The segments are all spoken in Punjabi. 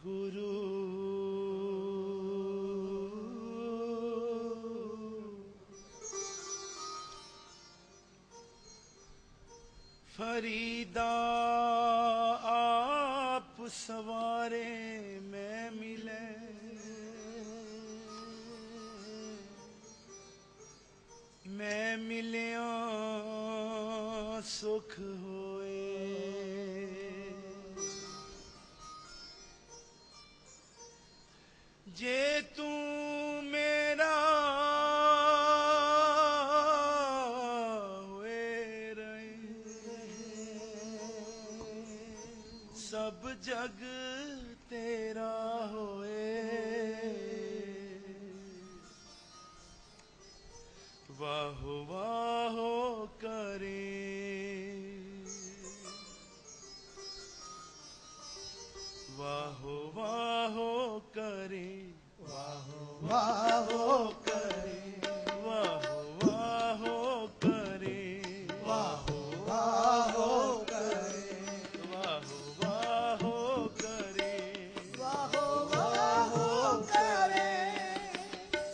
गुरु फरीदा आप सवारे मैं मिले, मैं मिलिया सुख होए। जे तू मेरा हुए रहे, सब जग तेरा होए। वाहो वाहो करे, वाहो वाहो करे, वाहो वाहो करे, वाहो वाहो करे, वाहो वाहो करे, वाहो वाहो करे, वाहो वाहो करे।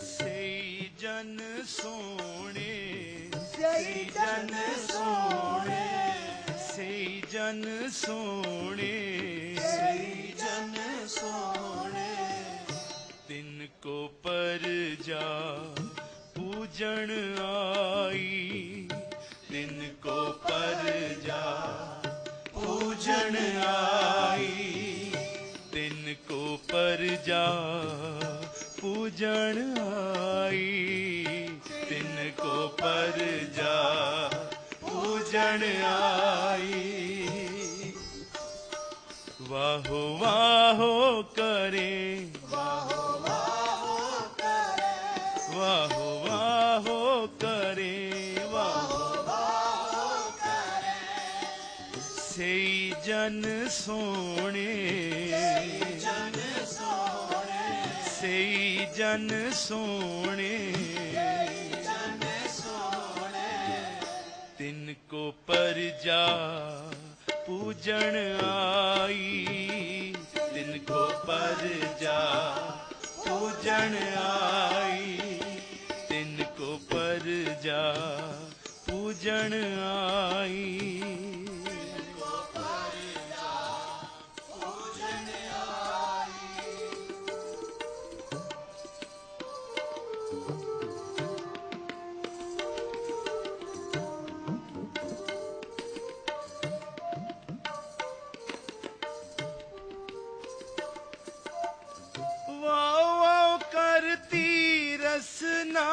सही जन सोने, सही जन सोने, सही जन सोने, सही जन सोने। तिनको परजा पूजन आई, तिनको परजा पूजन आई, तिनको परजा पूजन आई, तिनको परजा पूजन आई। वाहो वाहो करे, वाहो वाहो करे, वाहो वाहो करे, वाहो वाहो करे। सही जन सोने, सही जन सोने, सही जन सोने, सही जन सोने। तिनको परजा पूजन आई, तिनको परजा पूजन आई, तिनको परजा पूजन आई। रसना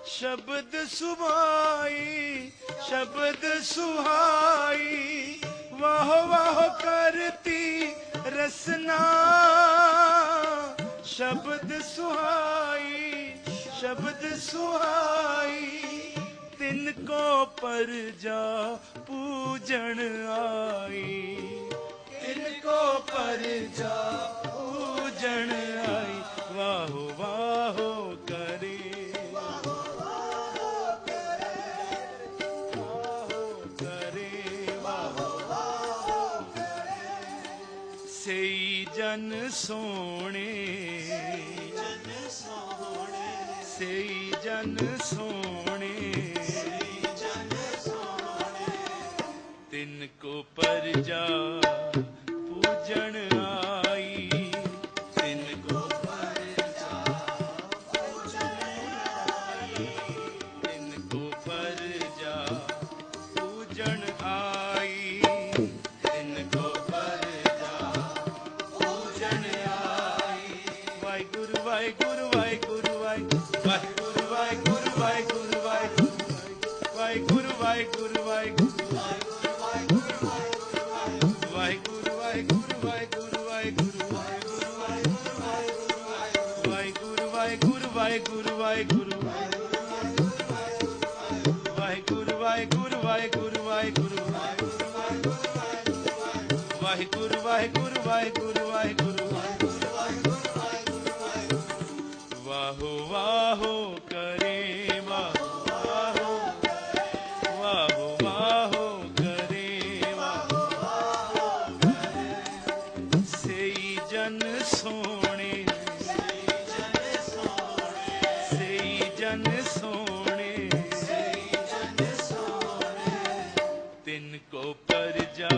शब्द सुभाई, शब्द सुहाई। वाह वाह करती रसना शब्द सुहाई, शब्द सुहाई। तिनको परजा पूजन आई, तिनको परजा पूजन आई। वाहो वाहो करे, वाहो वाहो करे, वाहो करे, वाहो वाहो करे। सही जन सोने, सही जन सोने, सही जन सोने, सही जन सोने। तिनको परजा पूजन आई, तिनको वाहिगुरु वाहिगुरु वाहिगुरु वाहिगुरु वाहिगुरु वाहिगुरु वाहिगुरु वाहिगुरु वाहिगुरु वाहिगुरु। वाहो वाहो करे, वाहो वाहो, वाहो वाहो करे, वाहो वाहो करे। सोने, सेई जन सोने, तिनको परजा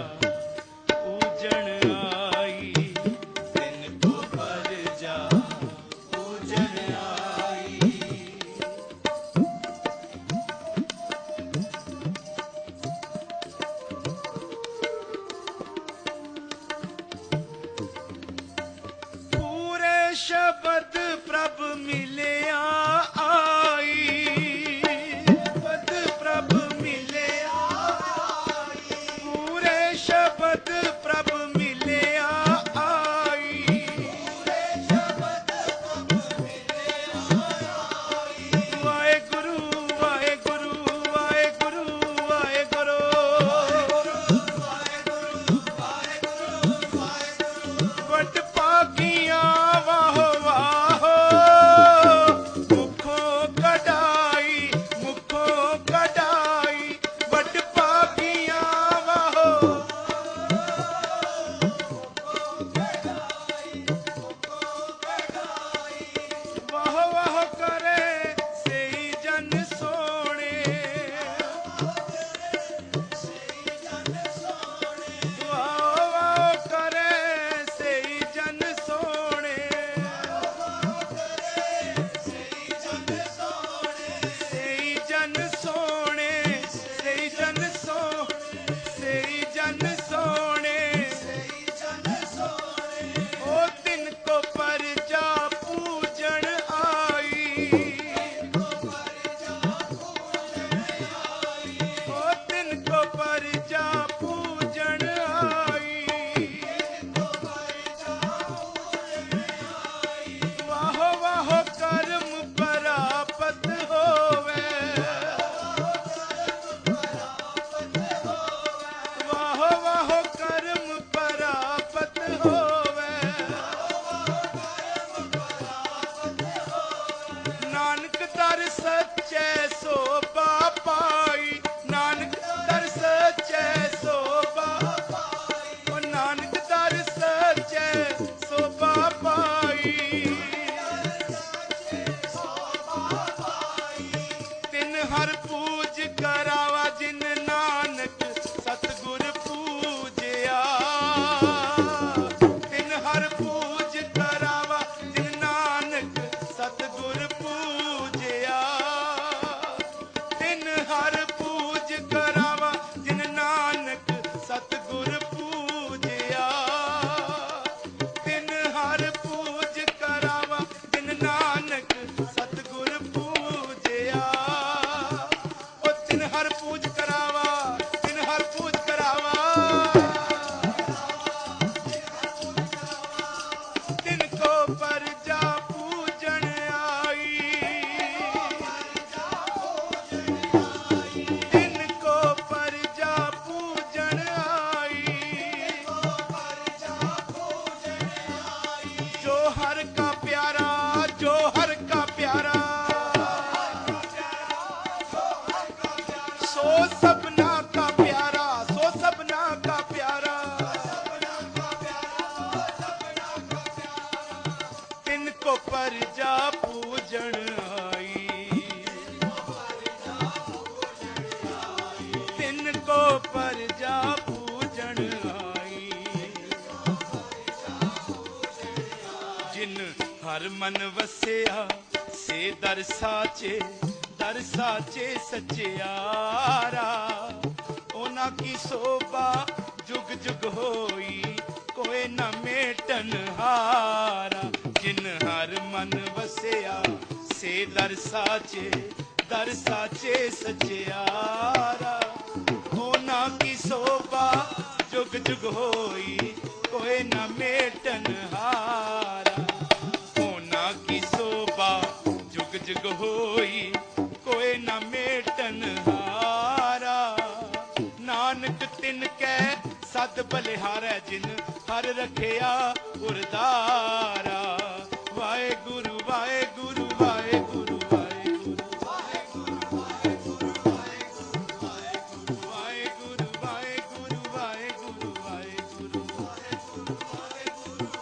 पूजन आई, तिनको परजा पूजन आई। पूरे शब्द प्रभ मिलिया आई, शब्द प्रभ मिलिया आई, पूरे शब्द प्रभ मिलिया आई, पूरे शब्द प्रभ मिलिया आई। वाहेगुरु वाहेगुरु वाहेगुरु वाहेगुरु, वट पागियां वाहो वाहो, मुखों कढ़ाई मुखों कढ़ाई, वट पागियां वाहो, वाहो वाहो करे सेई जन सोने, वाहो वाहो करे सेई जन सोने, सेई जन सोने, सेई जन सोने, सेई जन सोने, ओ तिनको परजा पूजन आई, ओ तिनको परजा पूजन आई। वाहो वाहो कर्म परापत होवे, वाहो वाहो कर्म परापत होवे, नानक दर सच्चे सोभा पाई, नानक दर सच्चे सोभा पाई, ओ नानक दर सच्चे सोभा पाई, तिन हर पूज करावा जिन नानक सतगुर पूजया, तिन हर पूज करावा जिन नानक सतगुर पूजया, तिन हर पूज करावा जिन नानक सतगुर पूजया, तिन हर पूज करावा जिन नानक सतगुर पूजया, ओ तिन हर पूज करावा, तिन हर पूज करावा, तिनको परजा पूजन आई, तिनको परजा पूजन आई, जो हर का प्यारा, जो हर का प्यारा, सो सबना का प्यारा, सो सबना का प्यारा, तिनको परजा पूजन आई, तिनको परजा पूजन आई। जिन हर मन वसिया से दर साचे सचियारा, ओना की शोभा जुग जुग होई, कोई न मेटन हारा। जिन हर मन वसिया से दर साचे सचियारा, ओना की शोभा जुग जुग होई, कोई न मेटन हारा। ओना की शोभा जुग जुग होई, कोई न मेटन हारा। नानक तिन कै सद बलिहारै, जिन हर रखिया उरदारा। वाहेगुरु वाहेगुरु वाहेगुरु वाहेगुरु वाहेगुरु वाहेगुरु वाहेगुरु वाहेगुरु वाहेगुरु वाहेगुरु वाहेगुरु वाहेगुरु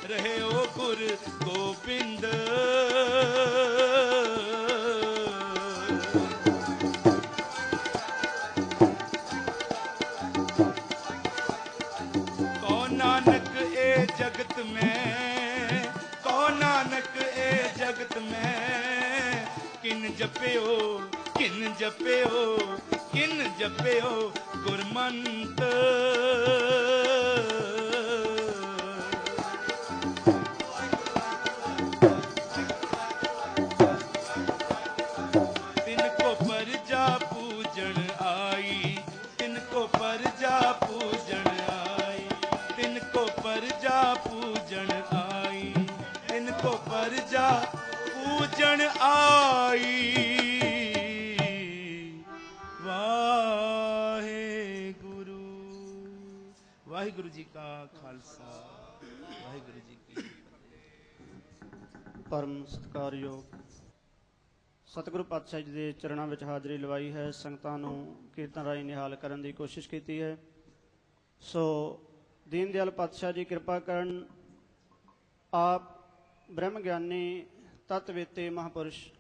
ਰਹਿਓ ਗੁਰ ਗੋਬਿੰਦ। ਕਹੋ ਨਾਨਕ ਇਹ ਜਗਤ ਮੈਂ, ਕਹੋ ਨਾਨਕ ਇਹ ਜਗਤ ਮੈਂ, ਕਿਨ ਜਪਿਓ ਕਿਨ ਜਪਿਓ ਕਿਨ ਜਪਿਓ ਗੁਰਮੰਤ। ਤਿਨ ਕੋ ਪਰਜਾ ਪੂਜਣ ਆਈ, ਤਿਨ ਕੋ ਪਰਜਾ ਪੂਜਣ ਆਈ, ਤਿਨ ਕੋ ਪਰਜਾ ਪੂਜਣ ਆਈ, ਤਿਨ ਕੋ ਪਰਜਾ ਪੂਜਣ ਆਈ। ਵਾਹਿਗੁਰੂ ਜੀ ਕਾ ਖਾਲਸਾ, ਵਾਹਿਗੁਰੂ ਜੀ ਕੀ ਫਤਿਹ। ਪਰਮ ਸਤਿਕਾਰਯੋਗ ਸਤਿਗੁਰੂ ਪਾਤਸ਼ਾਹ ਜੀ ਦੇ ਚਰਨਾਂ ਵਿੱਚ ਹਾਜ਼ਰੀ ਲਵਾਈ ਹੈ। ਸੰਗਤਾਂ ਨੂੰ ਕੀਰਤਨ ਰਾਹੀਂ ਨਿਹਾਲ ਕਰਨ ਦੀ ਕੋਸ਼ਿਸ਼ ਕੀਤੀ ਹੈ। ਸੋ ਦੀਨ ਦਿਆਲ ਪਾਤਸ਼ਾਹ ਜੀ ਕਿਰਪਾ ਕਰਨ, ਆਪ ਬ੍ਰਹਮ ਗਿਆਨੀ ਤਤਵੇਤੇ ਮਹਾਂਪੁਰਸ਼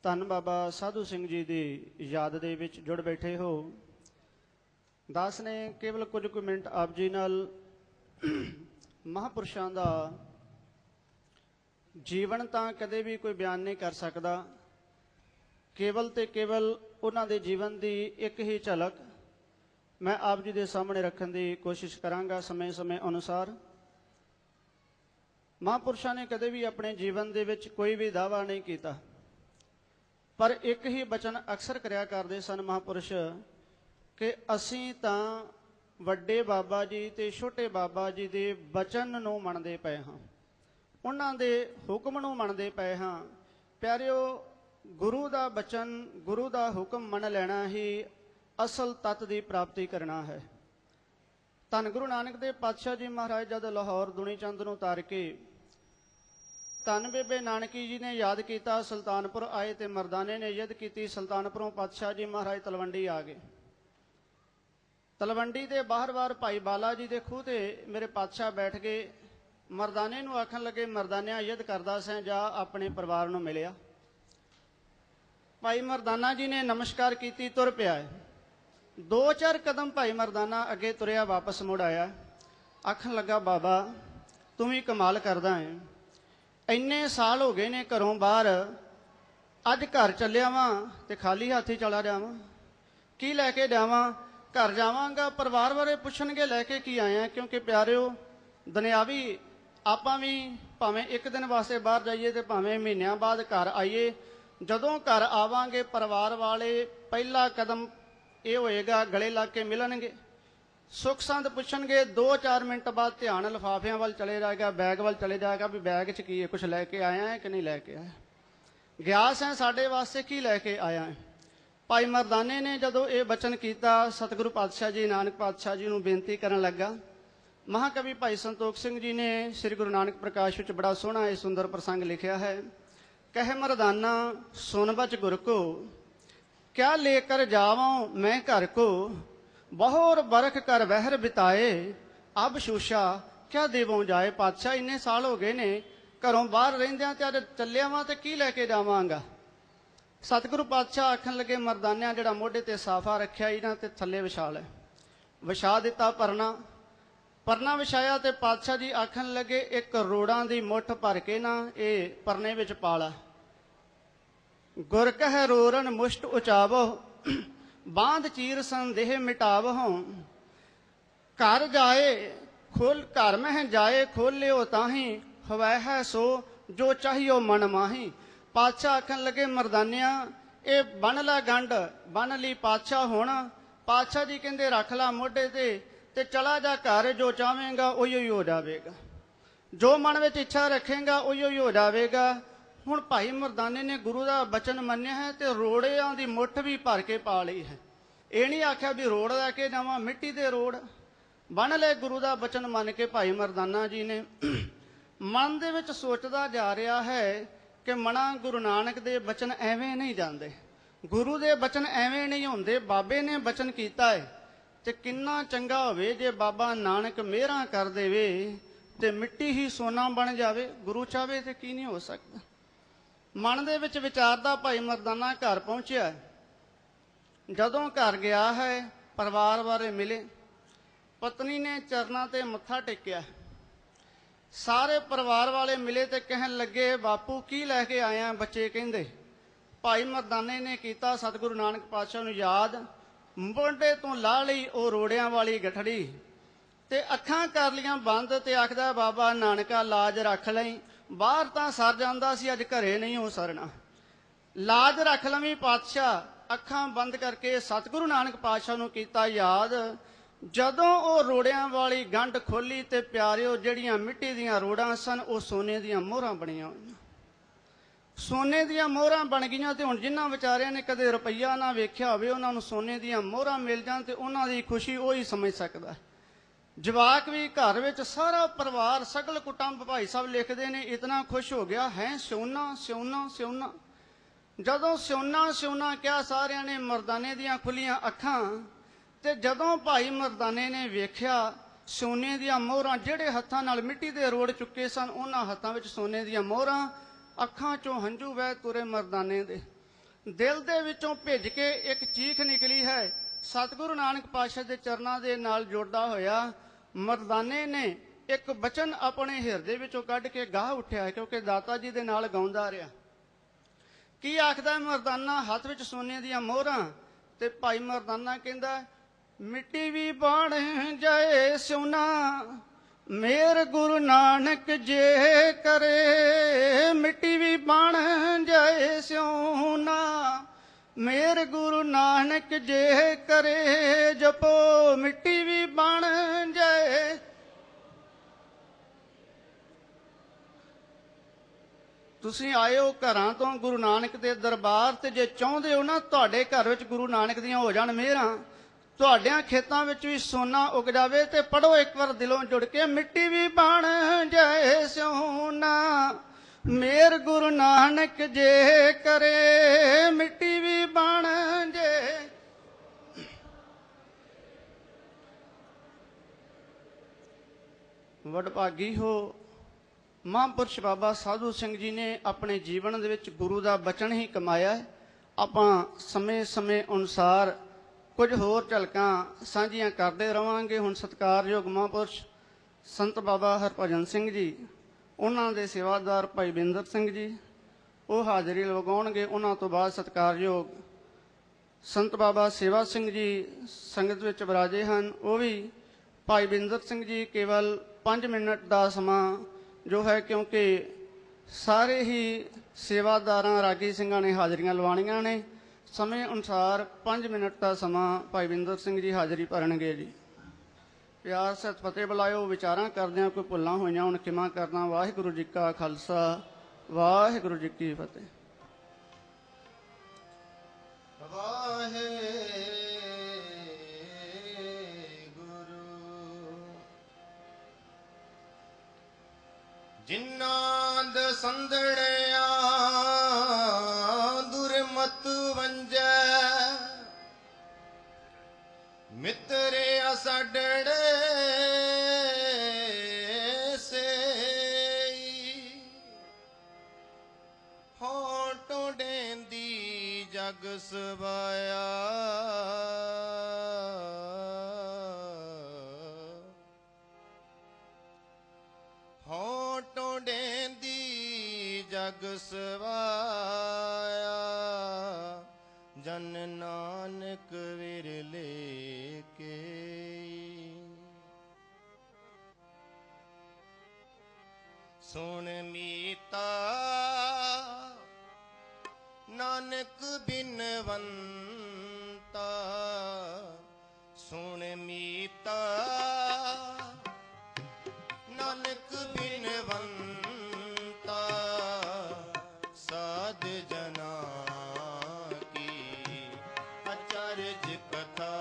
ਧੰਨ ਬਾਬਾ ਸਾਧੂ ਸਿੰਘ ਜੀ ਦੀ ਯਾਦ ਦੇ ਵਿੱਚ ਜੁੜ ਬੈਠੇ ਹੋ। ਦਾਸ ਨੇ ਕੇਵਲ ਕੁਝ ਕੁ ਮਿੰਟ ਆਪ ਜੀ ਨਾਲ ਮਹਾਂਪੁਰਸ਼ਾਂ ਦਾ ਜੀਵਨ ਤਾਂ ਕਦੇ ਵੀ ਕੋਈ ਬਿਆਨ ਨਹੀਂ ਕਰ ਸਕਦਾ। ਕੇਵਲ ਤੇ ਕੇਵਲ ਉਹਨਾਂ ਦੇ ਜੀਵਨ ਦੀ ਇੱਕ ਹੀ ਝਲਕ ਮੈਂ ਆਪ ਜੀ ਦੇ ਸਾਹਮਣੇ ਰੱਖਣ ਦੀ ਕੋਸ਼ਿਸ਼ ਕਰਾਂਗਾ ਸਮੇਂ-ਸਮੇਂ ਅਨੁਸਾਰ। ਮਹਾਂਪੁਰਸ਼ਾਂ ਨੇ ਕਦੇ ਵੀ ਆਪਣੇ ਜੀਵਨ ਦੇ ਵਿੱਚ ਕੋਈ ਵੀ ਦਾਅਵਾ ਨਹੀਂ ਕੀਤਾ, ਪਰ ਇੱਕ ਹੀ ਬਚਨ ਅਕਸਰ ਕਰਿਆ ਕਰਦੇ ਸਨ ਮਹਾਂਪੁਰਸ਼ ਕਿ ਅਸੀਂ ਤਾਂ ਵੱਡੇ ਬਾਬਾ ਜੀ ਤੇ ਛੋਟੇ ਬਾਬਾ ਜੀ ਦੇ ਬਚਨ ਨੂੰ ਮੰਨਦੇ ਪਏ ਹਾਂ, ਉਹਨਾਂ ਦੇ ਹੁਕਮ ਨੂੰ ਮੰਨਦੇ ਪਏ ਹਾਂ। ਪਿਆਰਿਓ, ਗੁਰੂ ਦਾ ਬਚਨ, ਗੁਰੂ ਦਾ ਹੁਕਮ ਮੰਨ ਲੈਣਾ ਹੀ ਅਸਲ ਤੱਤ ਦੀ ਪ੍ਰਾਪਤੀ ਕਰਨਾ ਹੈ। ਧੰਨ ਗੁਰੂ ਨਾਨਕ ਦੇਵ ਪਾਤਸ਼ਾਹ ਜੀ ਮਹਾਰਾਜ ਜਦ ਲਾਹੌਰ ਦੁਨੀ ਚੰਦ ਨੂੰ ਉਤਾਰ ਕੇ ਧੰਨ ਬੇਬੇ ਨਾਨਕੀ ਜੀ ਨੇ ਯਾਦ ਕੀਤਾ, ਸੁਲਤਾਨਪੁਰ ਆਏ ਤੇ ਮਰਦਾਨੇ ਨੇ ਯੱਦ ਕੀਤੀ। ਸੁਲਤਾਨਪੁਰੋਂ ਪਾਤਸ਼ਾਹ ਜੀ ਮਹਾਰਾਜ ਤਲਵੰਡੀ ਆ ਗਏ। ਤਲਵੰਡੀ ਦੇ ਬਾਹਰ-ਬਾਹਰ ਭਾਈ ਬਾਲਾ ਜੀ ਦੇ ਖੂਹ ਤੇ ਮੇਰੇ ਪਾਤਸ਼ਾਹ ਬੈਠ ਗਏ। ਮਰਦਾਨੇ ਨੂੰ ਆਖਣ ਲੱਗੇ, ਮਰਦਾਨਿਆਂ ਯੱਦ ਕਰਦਾ ਸੈਂ, ਜਾ ਆਪਣੇ ਪਰਿਵਾਰ ਨੂੰ ਮਿਲਿਆ। ਭਾਈ ਮਰਦਾਨਾ ਜੀ ਨੇ ਨਮਸਕਾਰ ਕੀਤੀ, ਤੁਰ ਪਿਆ। 2-4 ਕਦਮ ਭਾਈ ਮਰਦਾਨਾ ਅੱਗੇ ਤੁਰਿਆ, ਵਾਪਸ ਮੁੜ ਆਇਆ। ਆਖਣ ਲੱਗਾ, ਬਾਬਾ ਤੂੰ ਵੀ ਕਮਾਲ ਕਰਦਾ ਹੈ, ਇੰਨੇ ਸਾਲ ਹੋ ਗਏ ਨੇ ਘਰੋਂ ਬਾਹਰ, ਅੱਜ ਘਰ ਚੱਲਿਆ ਵਾਂ ਤੇ ਖਾਲੀ ਹੱਥ ਹੀ ਚਲਾ ਜਾਵਾਂ, ਕੀ ਲੈ ਕੇ ਜਾਵਾਂ? ਘਰ ਜਾਵਾਂਗਾ ਪਰਿਵਾਰ ਬਾਰੇ ਪੁੱਛਣਗੇ ਲੈ ਕੇ ਕੀ ਆਇਆ। ਕਿਉਂਕਿ ਪਿਆਰਿਓ, ਦੁਨਿਆਵੀ ਆਪਾਂ ਵੀ ਭਾਵੇਂ ਇੱਕ ਦਿਨ ਵਾਸਤੇ ਬਾਹਰ ਜਾਈਏ ਤੇ ਭਾਵੇਂ ਮਹੀਨਿਆਂ ਬਾਅਦ ਘਰ ਆਈਏ, ਜਦੋਂ ਘਰ ਆਵਾਂਗੇ ਪਰਿਵਾਰ ਵਾਲੇ ਪਹਿਲਾ ਕਦਮ ਇਹ ਹੋਏਗਾ ਗਲੇ ਲੱਗ ਕੇ ਮਿਲਣਗੇ, ਸੁੱਖ ਸੰਦ ਪੁੱਛਣਗੇ। 2-4 ਮਿੰਟ ਬਾਅਦ ਧਿਆਨ ਲਿਫਾਫਿਆਂ ਵੱਲ ਚਲੇ ਜਾਏਗਾ, ਬੈਗ ਵੱਲ ਚਲੇ ਜਾਏਗਾ ਵੀ ਬੈਗ 'ਚ ਕੀ ਹੈ, ਕੁਛ ਲੈ ਕੇ ਆਇਆ ਹੈ ਕਿ ਨਹੀਂ ਲੈ ਕੇ ਆਇਆ, ਗਿਆਸ ਹੈ ਸਾਡੇ ਵਾਸਤੇ ਕੀ ਲੈ ਕੇ ਆਇਆ ਹੈ। ਭਾਈ ਮਰਦਾਨੇ ਨੇ ਜਦੋਂ ਇਹ ਬਚਨ ਕੀਤਾ, ਸਤਿਗੁਰੂ ਪਾਤਸ਼ਾਹ ਜੀ ਨਾਨਕ ਪਾਤਸ਼ਾਹ ਜੀ ਨੂੰ ਬੇਨਤੀ ਕਰਨ ਲੱਗਾ। ਮਹਾਕਵੀ ਭਾਈ ਸੰਤੋਖ ਸਿੰਘ ਜੀ ਨੇ ਸ੍ਰੀ ਗੁਰੂ ਨਾਨਕ ਪ੍ਰਕਾਸ਼ ਵਿੱਚ ਬੜਾ ਸੋਹਣਾ ਇਹ ਸੁੰਦਰ ਪ੍ਰਸੰਗ ਲਿਖਿਆ ਹੈ। ਕਹਿ ਮਰਦਾਨਾ ਸੁਨ ਬਚ ਗੁਰ ਕੋ, ਕਿਆ ਲੇਕਰ ਜਾਵਾਂ ਮੈਂ ਘਰ ਕੋ, ਬਹੁਰ ਬਰਖ ਕਰ ਵਹਿਰ ਬਿਤਾਏ, ਅਬ ਸ਼ੂਸ਼ਾ ਕਿਆ ਦੇਵੋਂ ਜਾਏ। ਪਾਤਸ਼ਾਹ ਇੰਨੇ ਸਾਲ ਹੋ ਗਏ ਨੇ ਘਰੋਂ ਬਾਹਰ ਰਹਿੰਦਿਆਂ ਤੇ ਅੱਜ ਚੱਲਿਆ ਵਾਂ ਤੇ ਕੀ ਲੈ ਕੇ ਜਾਵਾਂਗਾ। ਸਤਿਗੁਰੂ ਪਾਤਸ਼ਾਹ ਆਖਣ ਲੱਗੇ, ਮਰਦਾਨਿਆਂ ਜਿਹੜਾ ਮੋਢੇ ਤੇ ਸਾਫਾ ਰੱਖਿਆ ਇਹਨਾਂ ਤੇ ਥੱਲੇ ਵਿਛਾ ਲੈ। ਵਿਛਾ ਦਿੱਤਾ ਪਰਨਾ, ਪਰਨਾ ਵਿਛਾਇਆ ਤੇ ਪਾਤਸ਼ਾਹ ਜੀ ਆਖਣ ਲੱਗੇ, 1 ਕਰੋੜਾਂ ਦੀ ਮੁੱਠ ਭਰ ਕੇ ਨਾ ਇਹ ਪਰਨੇ ਵਿੱਚ ਪਾ ਲਾ। ਗੁਰ ਕਹਿ ਰੋਰਨ ਮੁਸ਼ਟ ਉਚਾਵੋ, ਬਾਂਧ ਚੀਰ ਸੰਦੇਹ ਮਿਟਾਵਹੁ। ਘਰ ਜਾਏ ਖੋਲ, ਘਰ ਮਹਿ ਜਾਏ ਖੋਲਿਓ ਤਾਹੀਂ, ਹਵੈ ਹੈ ਸੋ ਜੋ ਚਾਹੀਓ ਮਨ ਮਾਹੀ। ਪਾਤਸ਼ਾਹ ਆਖਣ ਲੱਗੇ, ਮਰਦਾਨਿਆਂ ਇਹ ਬੰਨ ਲੈ ਗੰਢ, ਬੰਨ ਲਈ ਪਾਤਸ਼ਾਹ ਹੁਣ। ਪਾਤਸ਼ਾਹ ਜੀ ਕਹਿੰਦੇ, ਰੱਖ ਲਾ ਮੋਢੇ ਤੇ ਚਲਾ ਜਾ ਘਰ, ਜੋ ਚਾਹਵੇਂਗਾ ਉਹੀ ਹੀ ਹੋ ਜਾਵੇਗਾ, ਜੋ ਮਨ ਵਿੱਚ ਇੱਛਾ ਰੱਖੇਗਾ ਉਹੀ ਹੀ ਹੋ ਜਾਵੇਗਾ। ਹੁਣ ਭਾਈ ਮਰਦਾਨੇ ਨੇ ਗੁਰੂ ਦਾ ਬਚਨ ਮੰਨਿਆ ਹੈ ਤੇ ਰੋੜਿਆਂ ਦੀ ਮੁੱਠ ਵੀ ਭਰ ਕੇ ਪਾ ਲਈ ਹੈ। ਇਹ ਨਹੀਂ ਆਖਿਆ ਵੀ ਰੋੜ ਲੈ ਕੇ ਜਾਵਾਂ, ਮਿੱਟੀ ਦੇ ਰੋੜ ਬੰਨ ਲੈ। ਗੁਰੂ ਦਾ ਬਚਨ ਮੰਨ ਕੇ ਭਾਈ ਮਰਦਾਨਾ ਜੀ ਨੇ ਮਨ ਦੇ ਵਿੱਚ ਸੋਚਦਾ ਜਾ ਰਿਹਾ ਹੈ ਕਿ ਮਨਾ ਗੁਰੂ ਨਾਨਕ ਦੇ ਬਚਨ ਐਵੇਂ ਨਹੀਂ ਜਾਂਦੇ, ਗੁਰੂ ਦੇ ਬਚਨ ਐਵੇਂ ਨਹੀਂ ਹੁੰਦੇ। ਬਾਬੇ ਨੇ ਬਚਨ ਕੀਤਾ ਹੈ ਤੇ ਕਿੰਨਾ ਚੰਗਾ ਹੋਵੇ ਜੇ ਬਾਬਾ ਨਾਨਕ ਮਿਹਰਾਂ ਕਰ ਦੇਵੇ, ਤੇ ਮਿੱਟੀ ਹੀ ਸੋਨਾ ਬਣ ਜਾਵੇ। ਗੁਰੂ ਚਾਹਵੇ ਤੇ ਕੀ ਨਹੀਂ ਹੋ ਸਕਦਾ। ਮਨ ਦੇ ਵਿੱਚ ਵਿਚਾਰਦਾ ਭਾਈ ਮਰਦਾਨਾ ਘਰ ਪਹੁੰਚਿਆ। ਜਦੋਂ ਘਰ ਗਿਆ ਹੈ, ਪਰਿਵਾਰ ਬਾਰੇ ਮਿਲੇ, ਪਤਨੀ ਨੇ ਚਰਨਾਂ ਤੇ ਮੱਥਾ ਟੇਕਿਆ। ਸਾਰੇ ਪਰਿਵਾਰ ਵਾਲੇ ਮਿਲੇ ਤੇ ਕਹਿਣ ਲੱਗੇ, ਬਾਪੂ ਕੀ ਲੈ ਕੇ ਆਇਆ? ਬੱਚੇ ਕਹਿੰਦੇ, ਭਾਈ ਮਰਦਾਨੇ ਨੇ ਕੀਤਾ ਸਤਿਗੁਰੂ ਨਾਨਕ ਪਾਤਸ਼ਾਹ ਨੂੰ ਯਾਦ, ਮੋਢੇ ਤੋਂ ਲਾਹ ਲਈ ਉਹ ਰੋੜਿਆਂ ਵਾਲੀ ਗਠੜੀ ਤੇ ਅੱਖਾਂ ਕਰ ਲੀਆਂ ਬੰਦ ਤੇ ਆਖਦਾ, ਬਾਬਾ ਨਾਨਕਾ ਲਾਜ ਰੱਖ ਲਈ। ਬਾਹਰ ਤਾਂ ਸਰ ਜਾਂਦਾ ਸੀ, ਅੱਜ ਘਰੇ ਨਹੀਂ ਹੋ ਸਰਨਾ। ਲਾਜ ਰੱਖ ਲਵੀਂ ਪਾਤਸ਼ਾਹ। ਅੱਖਾਂ ਬੰਦ ਕਰਕੇ ਸਤਿਗੁਰੂ ਨਾਨਕ ਪਾਤਸ਼ਾਹ ਨੂੰ ਕੀਤਾ ਯਾਦ। ਜਦੋਂ ਉਹ ਰੋੜਿਆਂ ਵਾਲੀ ਗੰਢ ਖੋਲੀ ਤੇ ਪਿਆਰਿਓ, ਜਿਹੜੀਆਂ ਮਿੱਟੀ ਦੀਆਂ ਰੋੜਾਂ ਸਨ ਉਹ ਸੋਨੇ ਦੀਆਂ ਮੋਹਰਾਂ ਬਣੀਆਂ ਹੋਈਆਂ। ਸੋਨੇ ਦੀਆਂ ਮੋਹਰਾਂ ਬਣ ਗਈਆਂ। ਤੇ ਹੁਣ ਜਿਨ੍ਹਾਂ ਵਿਚਾਰਿਆਂ ਨੇ ਕਦੇ ਰੁਪਈਆ ਨਾ ਵੇਖਿਆ ਹੋਵੇ, ਉਹਨਾਂ ਨੂੰ ਸੋਨੇ ਦੀਆਂ ਮੋਹਰਾਂ ਮਿਲ ਜਾਣ ਤੇ ਉਹਨਾਂ ਦੀ ਖੁਸ਼ੀ ਉਹੀ ਸਮਝ ਸਕਦਾ। ਜਵਾਕ ਵੀ ਘਰ ਵਿੱਚ ਸਾਰਾ ਪਰਿਵਾਰ ਸਗਲ ਕੁਟੰਬ ਭਾਈ ਸਾਹਿਬ ਲਿਖਦੇ ਨੇ ਇਤਨਾ ਖੁਸ਼ ਹੋ ਗਿਆ ਹੈ। ਸਿਉਨਾ ਸਿਉਨਾ ਸਿਉਨਾ। ਜਦੋਂ ਸਿਉਨਾ ਸਿਉਨਾ ਕਿਹਾ ਸਾਰਿਆਂ ਨੇ, ਮਰਦਾਨੇ ਦੀਆਂ ਖੁੱਲੀਆਂ ਅੱਖਾਂ ਤੇ ਜਦੋਂ ਭਾਈ ਮਰਦਾਨੇ ਨੇ ਵੇਖਿਆ ਸੋਨੇ ਦੀਆਂ ਮੋਹਰਾਂ, ਜਿਹੜੇ ਹੱਥਾਂ ਨਾਲ ਮਿੱਟੀ ਦੇ ਰੋੜ ਚੁੱਕੇ ਸਨ ਉਹਨਾਂ ਹੱਥਾਂ ਵਿੱਚ ਸੋਨੇ ਦੀਆਂ ਮੋਹਰਾਂ। ਅੱਖਾਂ ਚੋਂ ਹੰਝੂ ਵਹਿ ਤੁਰੇ ਮਰਦਾਨੇ ਦੇ। ਦਿਲ ਦੇ ਵਿੱਚੋਂ ਭਿੱਜ ਕੇ ਇੱਕ ਚੀਖ ਨਿਕਲੀ ਹੈ। ਸਤਿਗੁਰੂ ਨਾਨਕ ਪਾਤਸ਼ਾਹ ਦੇ ਚਰਨਾਂ ਦੇ ਨਾਲ ਜੁੜਦਾ ਹੋਇਆ ਮਰਦਾਨੇ ਨੇ ਇੱਕ ਬਚਨ ਆਪਣੇ ਹਿਰਦੇ ਵਿੱਚੋਂ ਕੱਢ ਕੇ ਗਾਹ ਉੱਠਿਆ, ਕਿਉਂਕਿ ਦਾਤਾ ਜੀ ਦੇ ਨਾਲ ਗਾਉਂਦਾ ਰਿਹਾ। ਕੀ ਆਖਦਾ ਮਰਦਾਨਾ? ਹੱਥ ਵਿੱਚ ਸੋਨੇ ਦੀਆਂ ਮੋਹਰਾਂ। ਤੇ ਭਾਈ ਮਰਦਾਨਾ ਕਹਿੰਦਾ, ਮਿੱਟੀ ਵੀ ਬਣ ਜਾਏ ਸਿਉਨਾ, ਮੇਰ ਗੁਰੂ ਨਾਨਕ ਜੇ ਕਰੇ। ਮਿੱਟੀ ਵੀ ਬਣ ਜਾਏ ਸਿਉਨਾ, ਮੇਰ ਗੁਰੂ ਨਾਨਕ ਜੇ ਕਰੇ। ਜਪੋ ਮਿੱਟੀ ਵੀ ਬਣ ਜਾਏ। ਤੁਸੀਂ ਆਏ ਹੋ ਘਰਾਂ ਤੋਂ ਗੁਰੂ ਨਾਨਕ ਦੇ ਦਰਬਾਰ ਤੇ, ਜੇ ਚਾਹੁੰਦੇ ਹੋ ਨਾ ਤੁਹਾਡੇ ਘਰ ਵਿੱਚ ਗੁਰੂ ਨਾਨਕ ਦੀਆਂ ਹੋ ਜਾਣ ਮਿਹਰਾਂ, ਤੁਹਾਡਿਆਂ ਖੇਤਾਂ ਵਿੱਚ ਵੀ ਸੋਨਾ ਉਗ ਜਾਵੇ। ਤੇ ਪੜੋ ਇੱਕ ਵਾਰ ਦਿਲੋਂ ਜੁੜ ਕੇ, ਮਿੱਟੀ ਵੀ ਬਣ ਜਾਏ ਸੋਨਾ, ਮੇਰ ਗੁਰੂ ਨਾਨਕ ਜੇ ਕਰੇ। ਮਿੱਟੀ ਵੀ ਬਣ ਜੇ। ਵਡਭਾਗੀ ਹੋ ਮਹਾਂਪੁਰਸ਼ ਬਾਬਾ ਸਾਧੂ ਸਿੰਘ ਜੀ ਨੇ ਆਪਣੇ ਜੀਵਨ ਦੇ ਵਿੱਚ ਗੁਰੂ ਦਾ ਬਚਨ ਹੀ ਕਮਾਇਆ। ਆਪਾਂ ਸਮੇਂ ਅਨੁਸਾਰ ਕੁਝ ਹੋਰ ਝਲਕਾਂ ਸਾਂਝੀਆਂ ਕਰਦੇ ਰਵਾਂਗੇ। ਹੁਣ ਸਤਿਕਾਰਯੋਗ ਮਹਾਂਪੁਰਸ਼ ਸੰਤ ਬਾਬਾ ਹਰਭਜਨ ਸਿੰਘ ਜੀ, ਉਹਨਾਂ ਦੇ ਸੇਵਾਦਾਰ ਭਾਈ ਬਿੰਦਰ ਸਿੰਘ ਜੀ, ਉਹ ਹਾਜ਼ਰੀ ਲਗਾਉਣਗੇ। ਉਹਨਾਂ ਤੋਂ ਬਾਅਦ ਸਤਿਕਾਰਯੋਗ ਸੰਤ ਬਾਬਾ ਸੇਵਾ ਸਿੰਘ ਜੀ ਸੰਗਤ ਵਿੱਚ ਵਿਰਾਜੇ ਹਨ। ਉਹ ਵੀ ਭਾਈ ਬਿੰਦਰ ਸਿੰਘ ਜੀ ਕੇਵਲ 5 ਮਿੰਟ ਦਾ ਸਮਾਂ ਜੋ ਹੈ, ਕਿਉਂਕਿ ਸਾਰੇ ਹੀ ਸੇਵਾਦਾਰਾਂ ਰਾਗੀ ਸਿੰਘਾਂ ਨੇ ਹਾਜ਼ਰੀਆਂ ਲਵਾਉਣੀਆਂ ਨੇ। ਸਮੇਂ ਅਨੁਸਾਰ 5 ਮਿੰਟ ਦਾ ਸਮਾਂ ਭਾਈ ਬਿੰਦਰ ਸਿੰਘ ਜੀ ਹਾਜ਼ਰੀ ਭਰਨਗੇ ਜੀ। ਪਿਆਰ ਸਹਿਤ ਫਤਿਹ ਬੁਲਾਇਓ। ਵਿਚਾਰਾਂ ਕਰਦਿਆਂ ਕੋਈ ਭੁੱਲਾਂ ਹੋਈਆਂ ਹੁਣ ਖਿਮਾ ਕਰਨਾ। ਵਾਹਿਗੁਰੂ ਜੀ ਕਾ ਖਾਲਸਾ, ਵਾਹਿਗੁਰੂ ਜੀ ਕੀ ਫਤਿਹ। ਵਾਹਿਗੁਰੂ ਜਿਨ੍ਹਾਂ ਦੇ ਸੰਦੜਿਆ ਦੁਰਮਤ ਵੰਜੈ, ਮਿੱਤਰਿਆ ਸਾਡੜੇ ਸੇਈ। ਹੋਂ ਟੋਡੇਂਦੀ ਜਗ ਸਵਾਇਆ, ਹੋਂ ਟੋਡੇਂਦੀ ਜਗ ਸਵਾਇਆ। ਜਨ ਨਾਨਕ ਵਿਰਲੇ ਕੇ, ਸੁਣ ਮੀਤਾ ਨਾਨਕ ਬਿਨਵੰਤਾ। ਸੁਣ ਮੀਤਾ ਨਾਨਕ ਬਿਨਵੰਤਾ। ਸਾਧ ਜਨਾ ਕੀ ਅਚਰਜ ਕਥਾ,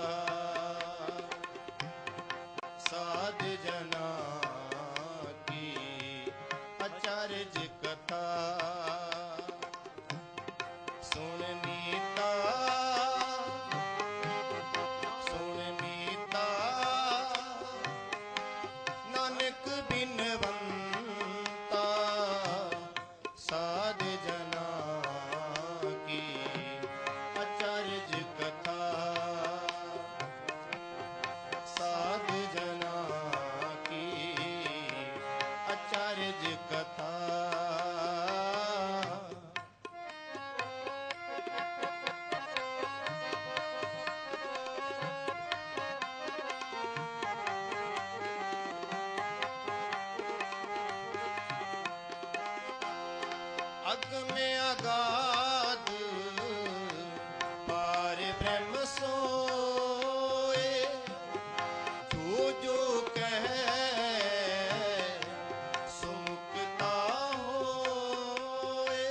ਸਾਧ ਜਨਾ ਕੀ ਅਚਰਜ ਕਥਾ। ਸੁਣ ਮੀਤਾ, ਸੁਣ ਮੀਤਾ ਨਾਨਕ ਬਿਨਵੰਤਾ। अग में अगाध पार ब्रह्म सोए, जो जो कहे सो मुक्ता होए।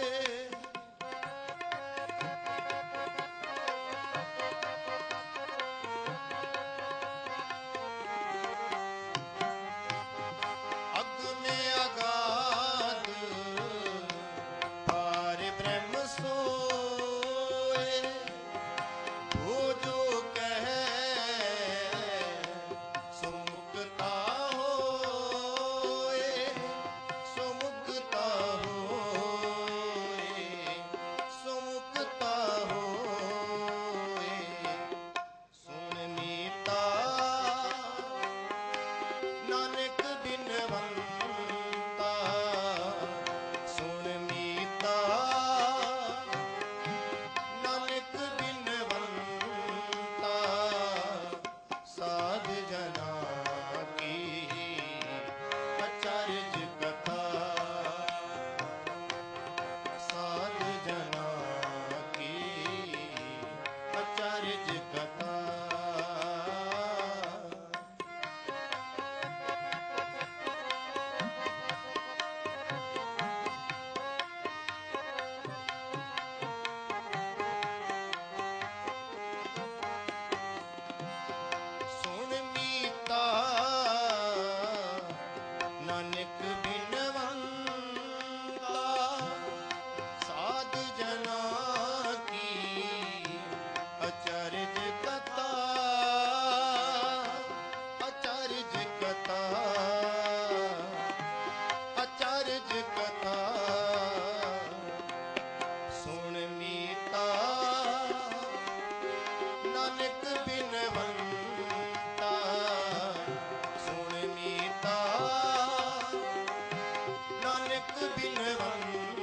अग में अगाध पार ब्रह्म सोए, जो जो कहे सो मुक्ता होए, सो मुक्ता होए, सो मुक्ता होए। सुन मीता नानक बिनवंता, सुन मीता नानक बिनवंता, साध जना की अचरज कथा, साध जना की अचरज कथा। सुन मीता नानक बिनवंता, साध जना की अचरज कथा, अचरज कथा, अचरज कथा। सुन मीता नानक बिनवंता, सुन मीता नानक बिनवंता,